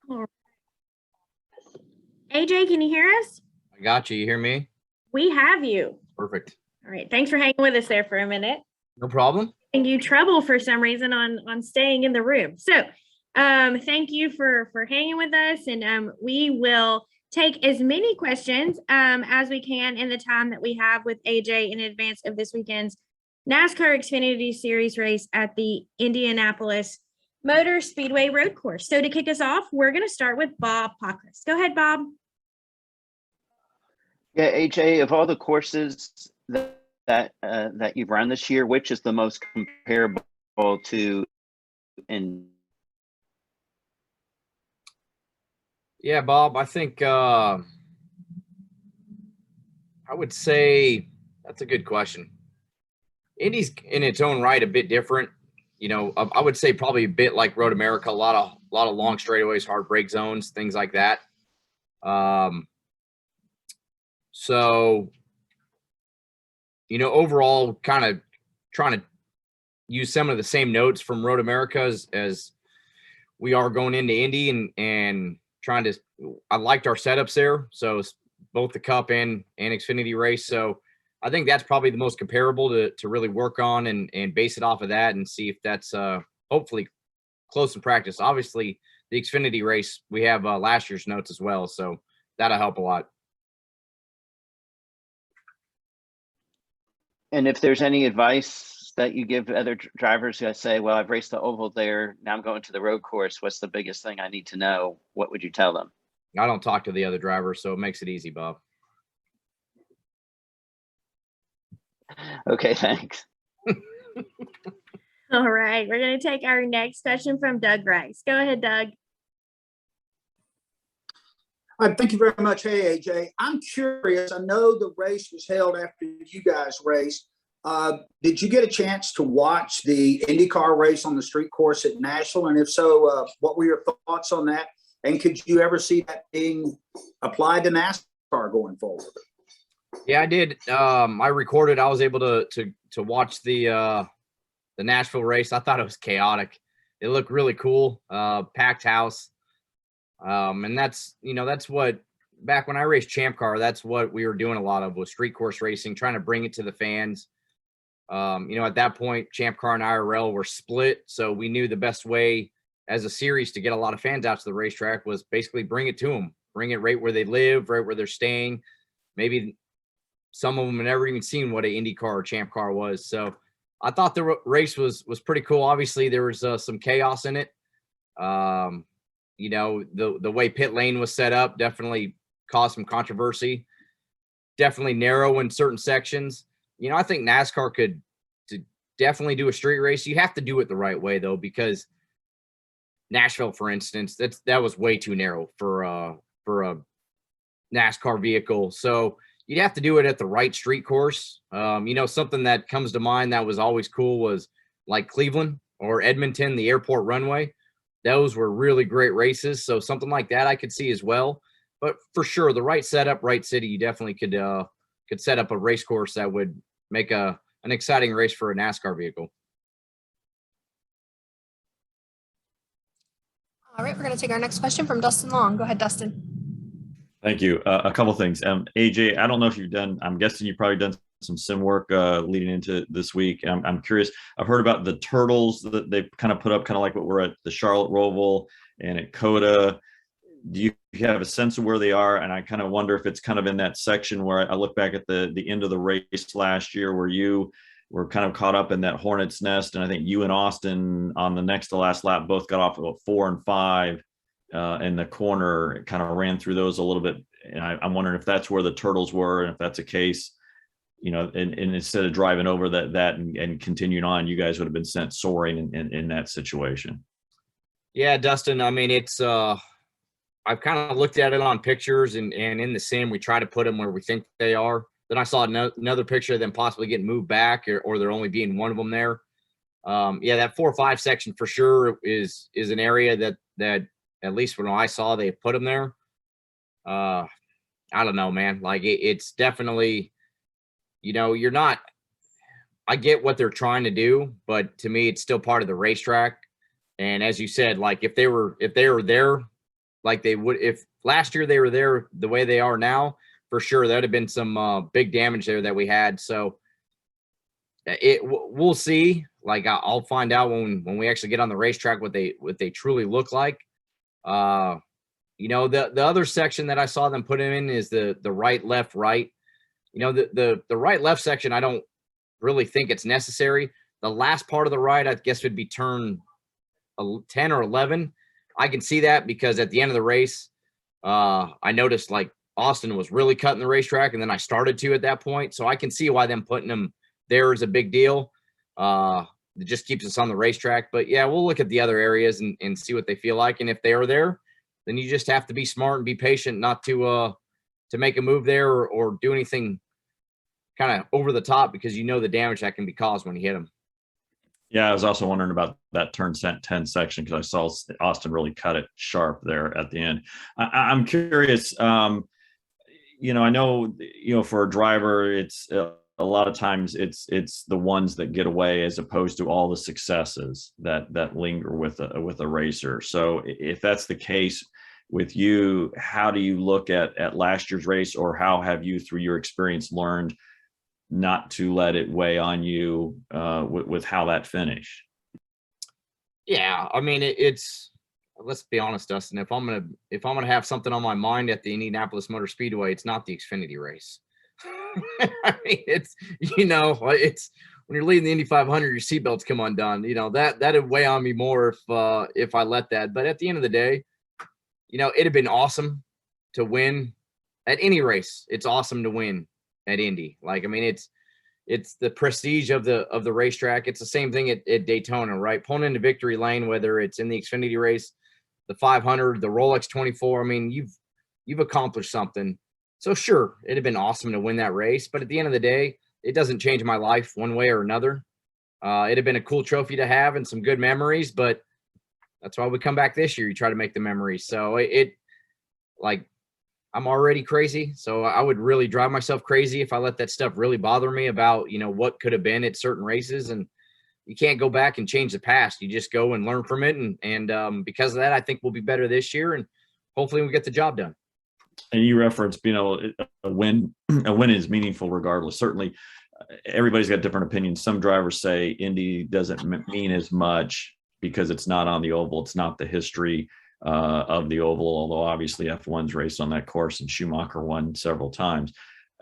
All right. AJ, can you hear us? I got you. You hear me? We have you. Perfect. All right. Thanks for hanging with us there for a minute. No problem. And you trouble for some reason on staying in the room. So thank you for hanging with us. And we will take as many questions as we can in the time that we have with AJ in advance of this weekend's NASCAR Xfinity Series race at the Indianapolis Motor Speedway Road Course. So to kick us off, we're going to start with Bob Pockrass. Go ahead, Bob. Yeah, AJ, of all the courses that you've run this year, which is the most comparable to Yeah, Bob, I think I would say that's a good question. Indy's in its own right a bit different. You know, I would say probably a bit like Road America, a lot of long straightaways, hard break zones, things like that. So, you know, overall, kind of trying to use some of the same notes from Road America as we are going into Indy and trying to. I liked our setups there, so both the Cup and Xfinity race. So I think that's probably the most comparable to really work on and base it off of that and see if that's hopefully close in practice. Obviously, the Xfinity race, we have last year's notes as well, so that'll help a lot. And if there's any advice that you give other drivers who say, well, I've raced the oval there, now I'm going to the road course, what's the biggest thing I need to know? What would you tell them? I don't talk to the other drivers, so it makes it easy, Bob. Okay, thanks. All right, we're going to take our next question from Doug Rice. Go ahead, Doug. Thank you very much. Hey, AJ. I'm curious. I know the race was held after you guys raced. Did you get a chance to watch the IndyCar race on the street course at Nashville? And if so, what were your thoughts on that? And could you ever see that being applied to NASCAR going forward? Yeah, I did. I recorded. I was able to watch the Nashville race. I thought it was chaotic. It looked really cool. Packed house. And that's what, back when I raced Champ Car, that's what we were doing a lot of, was street course racing, trying to bring it to the fans. At that point, Champ Car and IRL were split. So we knew the best way as a series to get a lot of fans out to the racetrack was basically bring it to them, bring it right where they live, right where they're staying. Maybe some of them had never even seen what an Indy car or Champ Car was. So I thought the race was pretty cool. Obviously there was some chaos in it. The way pit lane was set up definitely caused some controversy. Definitely narrow in certain sections. I think NASCAR could definitely do a street race. You have to do it the right way though, because Nashville, for instance, that was way too narrow for a NASCAR vehicle. So you'd have to do it at the right street course. Something that comes to mind that was always cool was like Cleveland or Edmonton, the airport runway. Those were really great races. So something like that I could see as well. But for sure, the right setup, right city, you definitely could set up a race course that would make an exciting race for a NASCAR vehicle. All right, we're going to take our next question from Dustin Long. Go ahead, Dustin. Thank you. A couple things. AJ, I don't know if you've done, I'm guessing you've probably done some sim work leading into this week. I'm curious. I've heard about the turtles that they've kind of put up, kind of like what we're at the Charlotte Roval and at COTA. Do you have a sense of where they are? And I kind of wonder if it's kind of in that section where I look back at the end of the race last year where you were kind of caught up in that hornet's nest. And I think you and Austin on the next to last lap both got off about 4 and 5 in the corner, kind of ran through those a little bit. And I'm wondering if that's where the turtles were. And if that's a case, and instead of driving over that and continuing on, you guys would have been sent soaring in that situation. Yeah, Dustin, I mean, it's I've kind of looked at it on pictures and in the sim, we try to put them where we think they are. Then I saw another picture of them possibly getting moved back or there only being one of them there. That 4 or 5 section for sure is an area that at least when I saw they put them there. I don't know, man. Like it's definitely, you're not. I get what they're trying to do, but to me, it's still part of the racetrack. And as you said, like if they were there, like they would if last year they were there the way they are now. For sure, that'd have been some big damage there that we had. So we'll see. Like I'll find out when we actually get on the racetrack what they truly look like. You know, the other section that I saw them put him in is the right, left, right. You know, the right, left section, I don't really think it's necessary. The last part of the ride, I guess, would be turn 10 or 11. I can see that because at the end of the race, I noticed like Austin was really cutting the racetrack, and then I started to at that point. So I can see why them putting them there is a big deal. It just keeps us on the racetrack. But yeah, we'll look at the other areas and see what they feel like. And if they are there, then you just have to be smart and be patient, not to make a move there or do anything kind of over the top, because you know the damage that can be caused when you hit them. Yeah, I was also wondering about that turn 10 section because I saw Austin really cut it sharp there at the end. I'm curious. You know, I know, you know, for a driver, it's a lot of times it's the ones that get away as opposed to all the successes that linger with a racer. So if that's the case with you, how do you look at last year's race, or how have you, through your experience, learned not to let it weigh on you with how that finished? Yeah, I mean, it's let's be honest, Dustin. If I'm gonna have something on my mind at the Indianapolis Motor Speedway, it's not the Xfinity race. I mean, it's, you know, it's when you're leading the Indy 500, your seatbelts come undone. You know, that'd weigh on me more if I let that. But at the end of the day, you know, it'd have been awesome to win at any race. It's awesome to win at Indy. Like, I mean, it's the prestige of the racetrack. It's the same thing at Daytona, right? Pulling into victory lane, whether it's in the Xfinity race, the 500, the Rolex 24. I mean, you've accomplished something. So sure, it'd have been awesome to win that race, but at the end of the day, it doesn't change my life one way or another. It'd have been a cool trophy to have and some good memories, but that's why we come back this year. You try to make the memories. So like, I'm already crazy. So I would really drive myself crazy if I let that stuff really bother me about, you know, what could have been at certain races. And you can't go back and change the past. You just go and learn from it. And because of that, I think we'll be better this year, and hopefully we get the job done. And you referenced, you know, a win is meaningful regardless. Certainly, everybody's got different opinions. Some drivers say Indy doesn't mean as much because it's not on the oval. It's not the history of the oval, although obviously F1's raced on that course and Schumacher won several times.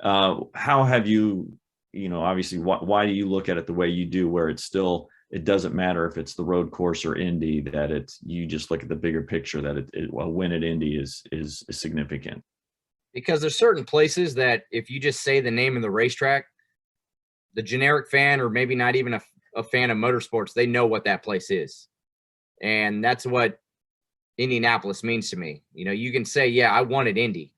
How have you, you know, obviously, why do you look at it the way you do, where it's still, it doesn't matter if it's the road course or Indy, that it's, you just look at the bigger picture, that a win at Indy is significant? Because there's certain places that if you just say the name of the racetrack, the generic fan, or maybe not even a fan of motorsports, they know what that place is. And that's what Indianapolis means to me. You know, you can say, yeah, I won at Indy.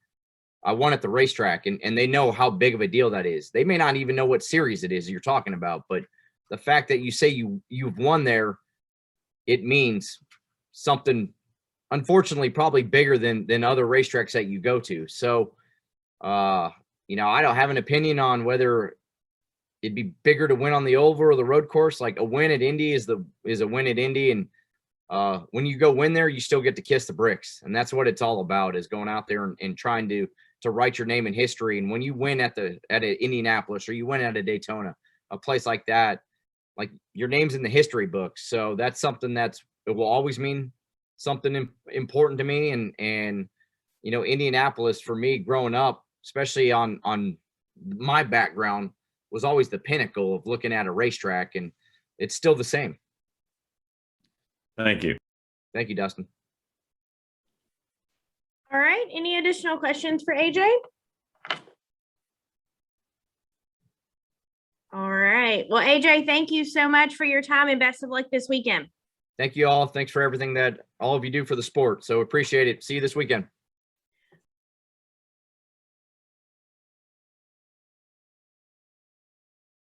I won at the racetrack, and they know how big of a deal that is. They may not even know what series it is you're talking about, but the fact that you say you've won there, it means something, unfortunately, probably bigger than other racetracks that you go to. So, you know, I don't have an opinion on whether it'd be bigger to win on the oval or the road course. Like, a win at Indy is a win at Indy, and when you go win there, you still get to kiss the bricks, and that's what it's all about, is going out there and trying to write your name in history. And when you win at Indianapolis, or you win at a Daytona, a place like that, like, your name's in the history books. So that's something it will always mean something important to me. And you know, Indianapolis for me growing up, especially on my background, was always the pinnacle of looking at a racetrack, and it's still the same. Thank you. Thank you, Dustin. All right. Any additional questions for AJ? All right. Well, AJ, thank you so much for your time, and best of luck this weekend. Thank you all. Thanks for everything that all of you do for the sport. So appreciate it. See you this weekend.